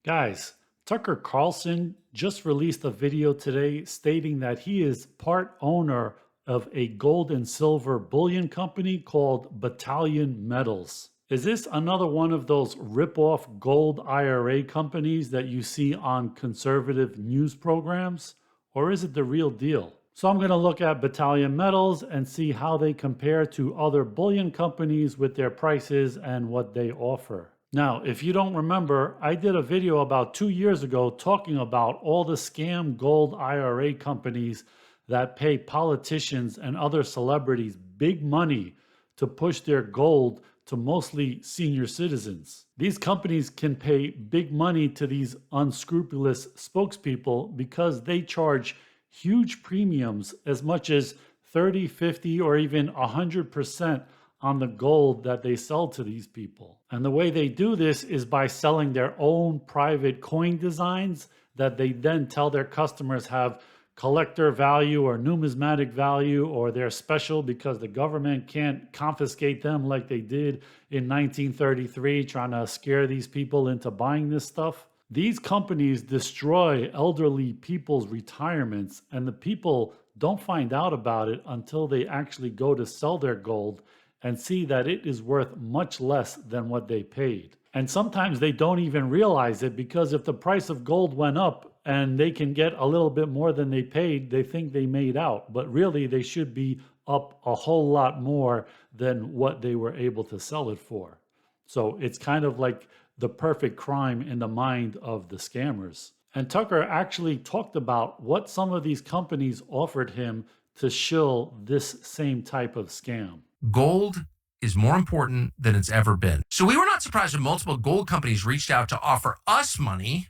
Guys, Tucker Carlson just released a video today stating that he is part owner of a gold and silver bullion company called Battalion Metals. Is this another one of those rip-off Gold IRA companies that you see on conservative news programs? Or is it the real deal? So I'm going to look at Battalion Metals and see how they compare to other bullion companies with their prices and what they offer. Now, if you don't remember, I did a video about 2 years ago talking about all the scam gold IRA companies that pay politicians and other celebrities big money to push their gold to mostly senior citizens. These companies can pay big money to these unscrupulous spokespeople because they charge huge premiums, as much as 30, 50, or even 100% on the gold that they sell to these people. And the way they do this is by selling their own private coin designs that they then tell their customers have collector value or numismatic value, or they're special because the government can't confiscate them like they did in 1933, trying to scare these people into buying this stuff. These companies destroy elderly people's retirements, and the people don't find out about it until they actually go to sell their gold and see that it is worth much less than what they paid. And sometimes they don't even realize it, because if the price of gold went up and they can get a little bit more than they paid, they think they made out. But really, they should be up a whole lot more than what they were able to sell it for. So it's kind of like the perfect crime in the mind of the scammers. And Tucker actually talked about what some of these companies offered him to shill this same type of scam. Gold is more important than it's ever been. So we were not surprised when multiple gold companies reached out to offer us money,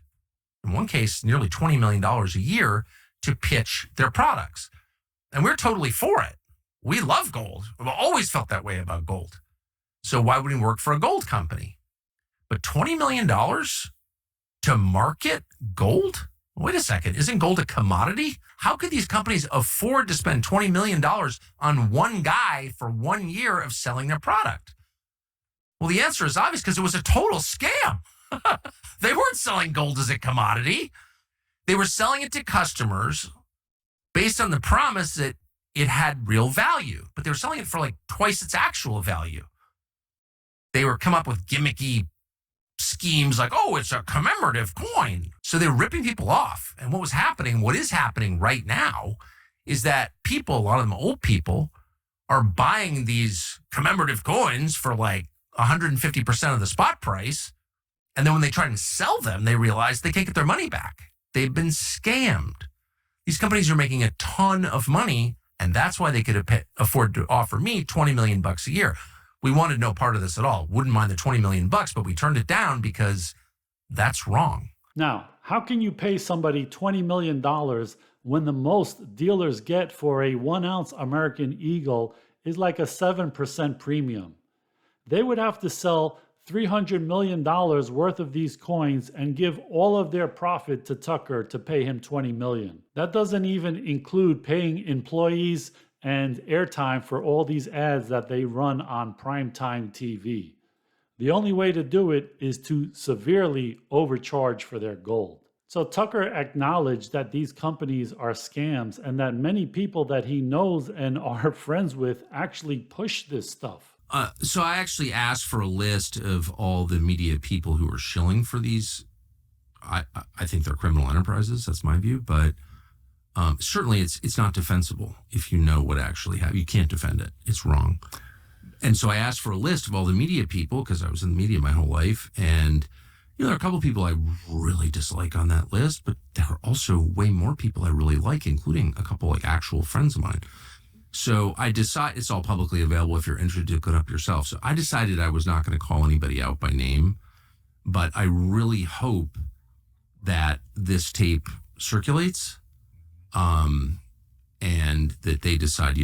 in one case, nearly $20 million a year, to pitch their products. And we're totally for it. We love gold. We've always felt that way about gold. So why would we work for a gold company? But $20 million to market gold? Wait a second, isn't gold a commodity? How could these companies afford to spend $20 million on one guy for 1 year of selling their product? Well, the answer is obvious, because it was a total scam. They weren't selling gold as a commodity. They were selling it to customers based on the promise that it had real value, but they were selling it for like twice its actual value. They were come up with gimmicky schemes like, oh, it's a commemorative coin. So they're ripping people off. And what is happening right now is that people, a lot of them old people, are buying these commemorative coins for like 150% of the spot price. And then when they try and sell them, they realize they can't get their money back. They've been scammed. These companies are making a ton of money, and that's why they could afford to offer me $20 million a year. We wanted no part of this at all. Wouldn't mind the $20 million, but we turned it down because that's wrong. Now, how can you pay somebody $20 million when the most dealers get for a 1-ounce American Eagle is like a 7% premium? They would have to sell $300 million worth of these coins and give all of their profit to Tucker to pay him $20 million. That doesn't even include paying employees and airtime for all these ads that they run on primetime TV. The only way to do it is to severely overcharge for their gold. So Tucker acknowledged that these companies are scams, and that many people that he knows and are friends with actually push this stuff. So I actually asked for a list of all the media people who are shilling for these. I think they're criminal enterprises. That's my view, but certainly it's not defensible if you know what actually happened. You can't defend it. It's wrong. And so I asked for a list of all the media people, because I was in the media my whole life. And, there are a couple of people I really dislike on that list, but there are also way more people I really like, including a couple like actual friends of mine. So I decided, it's all publicly available if you're interested to look it up yourself. So I decided I was not going to call anybody out by name, but I really hope that this tape circulates, and that they decide,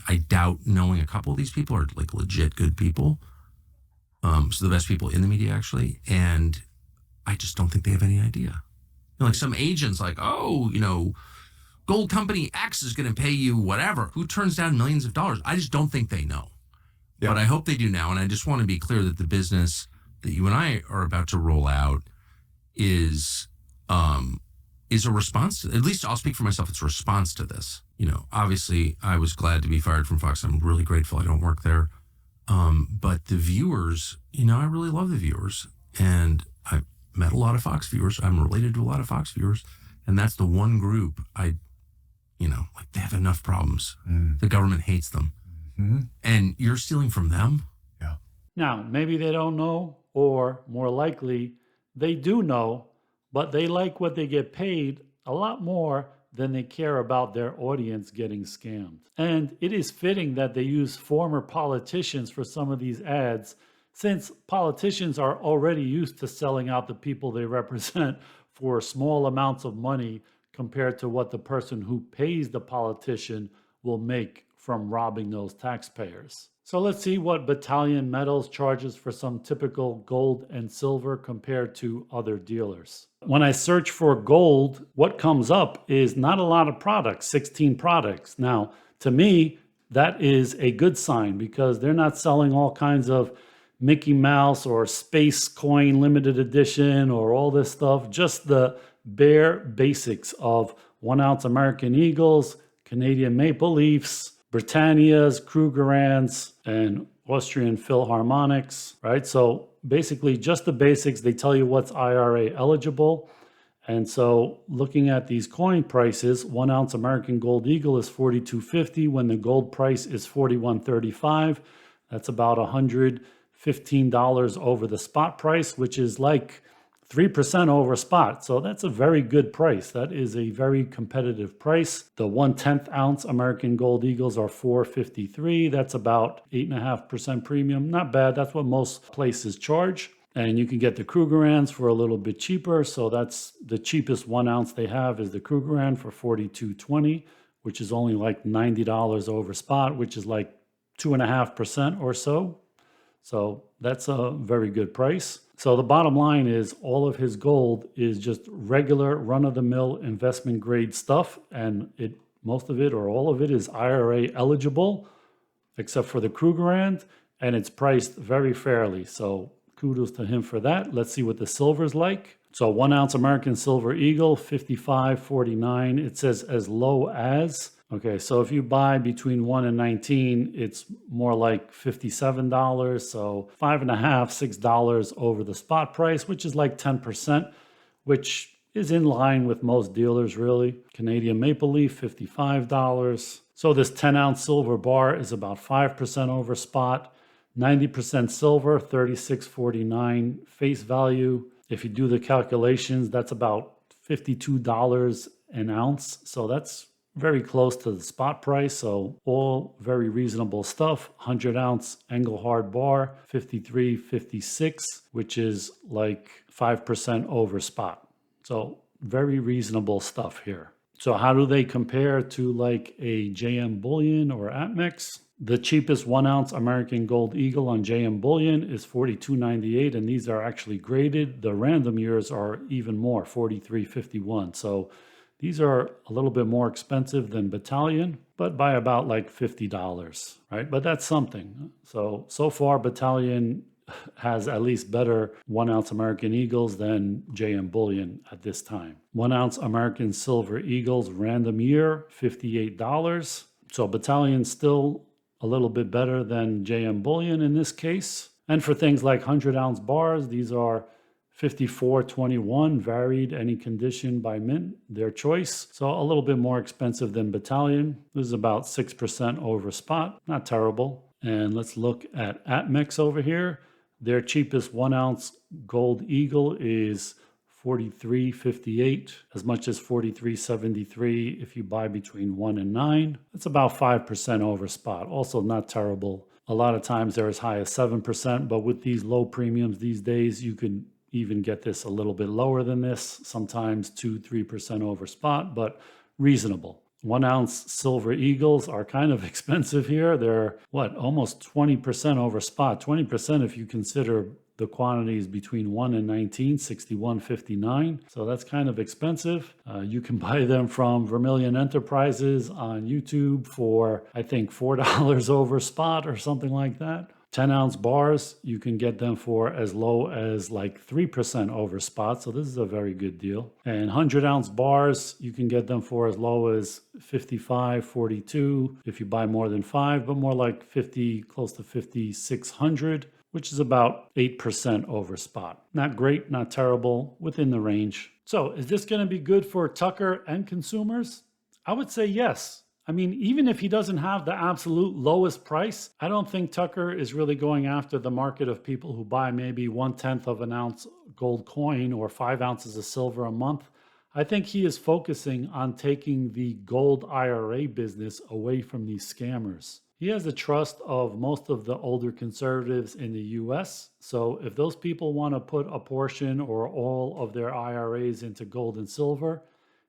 I doubt knowing a couple of these people are like legit good people. So the best people in the media, actually. And I just don't think they have any idea. Like some agents like, gold company X is going to pay you whatever. Who turns down millions of dollars? I just don't think they know. Yeah. But I hope they do now. And I just want to be clear that the business that you and I are about to roll out is a response to, at least I'll speak for myself, it's a response to this. Obviously I was glad to be fired from Fox. I'm really grateful I don't work there. But the viewers, I really love the viewers, and I met a lot of Fox viewers. I'm related to a lot of Fox viewers, and that's the one group they have enough problems. The government hates them. And you're stealing from them. Yeah. Now, maybe they don't know, or more likely, they do know, but they like what they get paid a lot more than they care about their audience getting scammed. And it is fitting that they use former politicians for some of these ads, since politicians are already used to selling out the people they represent for small amounts of money compared to what the person who pays the politician will make from robbing those taxpayers. So let's see what Battalion Metals charges for some typical gold and silver compared to other dealers. When I search for gold, what comes up is not a lot of products, 16 products. Now, to me, that is a good sign because they're not selling all kinds of Mickey Mouse or Space Coin limited edition or all this stuff, just the bare basics of 1 ounce American Eagles, Canadian Maple Leafs, Britannias, Krugerrands, and Austrian Philharmonics, right? So basically just the basics. They tell you what's IRA eligible. And so looking at these coin prices, 1 ounce American Gold Eagle is $42.50 when the gold price is $41.35. That's about $115 over the spot price, which is like 3% over spot. So that's a very good price. That is a very competitive price. The 1/10 ounce American Gold Eagles are $4.53. That's about 8.5% premium. Not bad. That's what most places charge. And you can get the Krugerrands for a little bit cheaper. So that's the cheapest 1 ounce they have is the Krugerrand for $42.20, which is only like $90 over spot, which is like 2.5% or so. So that's a very good price. So the bottom line is all of his gold is just regular run-of-the-mill investment grade stuff. And most of it or all of it is IRA eligible, except for the Krugerrand, and it's priced very fairly. So kudos to him for that. Let's see what the silver's like. So 1 ounce American Silver Eagle, $55.49. It says as low as. Okay, so if you buy between 1 and 19, it's more like $57. So $5.50, $6 over the spot price, which is like 10%, which is in line with most dealers, really. Canadian Maple Leaf, $55. So this 10 ounce silver bar is about 5% over spot. 90% silver, $36.49 face value. If you do the calculations, that's about $52 an ounce. So that's very close to the spot price. So all very reasonable stuff. 100 ounce Engelhard bar, $53.56, which is like 5% over spot. So very reasonable stuff here. So how do they compare to like a JM Bullion or APMEX? The cheapest 1 ounce American Gold Eagle on JM Bullion is $42.98, and these are actually graded. The random years are even more, $43.51. So these are a little bit more expensive than Battalion, but by about like $50, right? But that's something. So far, Battalion has at least better 1 ounce American Eagles than JM Bullion at this time. 1 ounce American Silver Eagles, random year, $58. So Battalion's still a little bit better than JM Bullion in this case. And for things like 100 ounce bars, these are $54.21, varied any condition by mint, their choice. So a little bit more expensive than Battalion. This is about 6% over spot, not terrible. And let's look at APMEX over here. Their cheapest 1 ounce Gold Eagle is $43.58, as much as $43.73 if you buy between 1 and 9. That's about 5% over spot. Also not terrible. A lot of times they're as high as 7%, but with these low premiums these days, you can even get this a little bit lower than this, sometimes 2-3% over spot, but reasonable. 1 ounce Silver Eagles are kind of expensive here. They're almost 20% over spot. 20% if you consider the quantities between 1 and 19, $61.59. So that's kind of expensive. You can buy them from Vermilion Enterprises on YouTube for, I think, $4 over spot or something like that. 10-ounce bars, you can get them for as low as like 3% over spot. So this is a very good deal. And 100-ounce bars, you can get them for as low as 55.42 if you buy more than 5, but more like 50, close to 5,600, which is about 8% over spot. Not great, not terrible, within the range. So is this going to be good for Tucker and consumers? I would say yes. I mean, even if he doesn't have the absolute lowest price, I don't think Tucker is really going after the market of people who buy maybe 1/10 of an ounce gold coin or 5 ounces of silver a month. I think he is focusing on taking the gold IRA business away from these scammers. He has the trust of most of the older conservatives in the US. So if those people want to put a portion or all of their IRAs into gold and silver,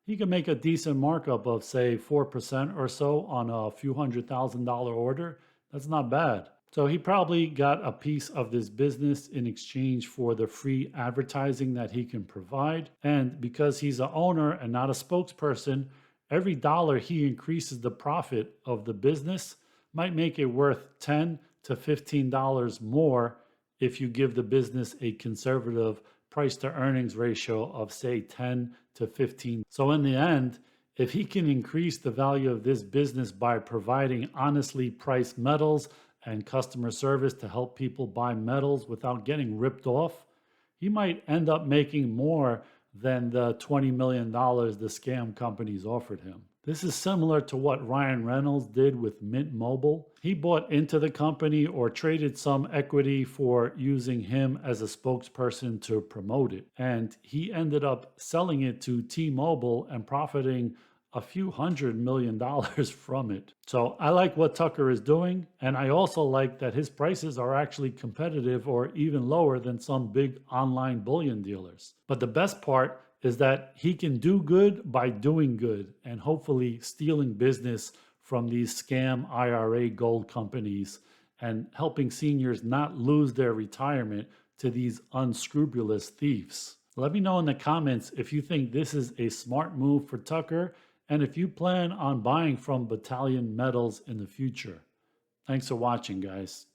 he can make a decent markup of, say, 4% or so on a few $100,000 order. That's not bad. So he probably got a piece of this business in exchange for the free advertising that he can provide. And because he's an owner and not a spokesperson, every dollar he increases the profit of the business might make it worth $10 to $15 more if you give the business a conservative price to earnings ratio of, say, 10 to 15. So in the end, if he can increase the value of this business by providing honestly priced metals and customer service to help people buy metals without getting ripped off, he might end up making more than the $20 million the scam companies offered him. This is similar to what Ryan Reynolds did with Mint Mobile. He bought into the company or traded some equity for using him as a spokesperson to promote it. And he ended up selling it to T-Mobile and profiting a few $100 million from it. So I like what Tucker is doing. And I also like that his prices are actually competitive or even lower than some big online bullion dealers. But the best part is that he can do good by doing good and hopefully stealing business from these scam IRA gold companies and helping seniors not lose their retirement to these unscrupulous thieves. Let me know in the comments if you think this is a smart move for Tucker and if you plan on buying from Battalion Metals in the future. Thanks for watching, guys.